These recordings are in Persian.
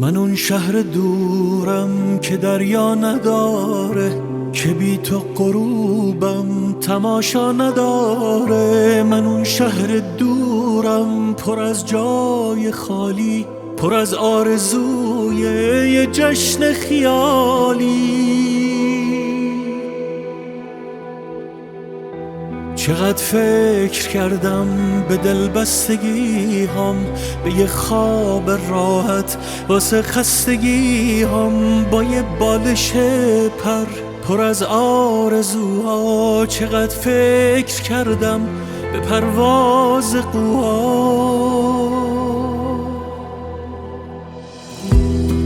من اون شهر دورم که دریا نداره، که بی تو غروبم تماشا نداره. من اون شهر دورم پر از جای خالی، پر از آرزوی یه جشن خیالی. چقدر فکر کردم به دلبستگی هم، به یه خواب راحت واسه خستگی هم، با یه بالش پر از آرزوها. چقدر فکر کردم به پرواز قوا.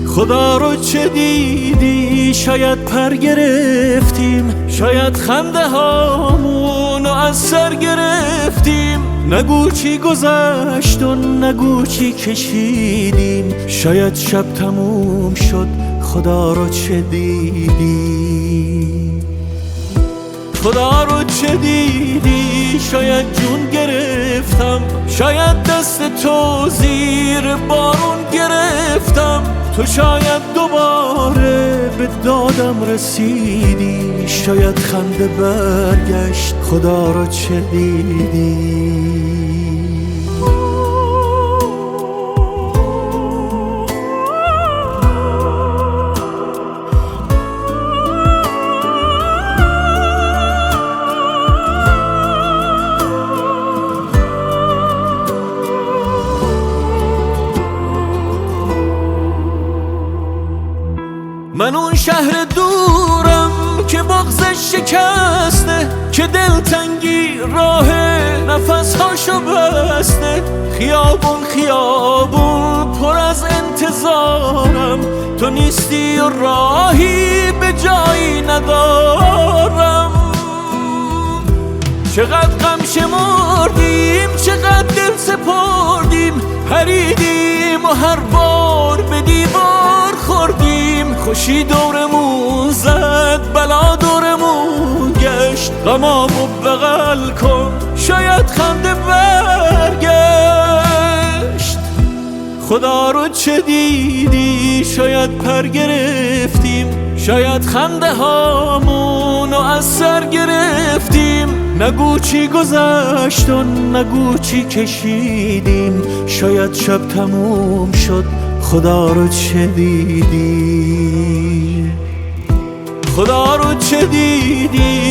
خدا رو چه دیدی؟ شاید پر گرفتیم، شاید خنده هامونو از سر گرفتیم. نگو چی گذشت و نگو چی کشیدیم، شاید شب تموم شد. خدا رو چه دیدی؟ خدا رو چه دیدی؟ شاید جون گرفتم، شاید دست تو زیر بارون گرفتم. تو شاید دوباره به دادم رسیدی، شاید خنده برگشت. خدا رو چه دیدی؟ من اون شهر دورم که بغضش شکسته، که دلتنگی راه نفسهاشو بسته. خیابون خیابون پر از انتظارم، تو نیستی و راهی به جایی ندارم. چقدر غم شمردیم، چقدر دل سپردیم، پریدیم و هر بار به دیوار خوردیم. خوشی دورمون زد، بلا دورمون گشت. غمامو بغل کن، شاید خنده برگشت. خدا رو چه دیدی؟ شاید پر گرفتیم، شاید خنده هامونو از سر گرفتیم. نگو چی گذشت و نگو چی کشیدیم، شاید شب تموم شد. خدا رو چه دیدی؟ خدا رو چه دیدی؟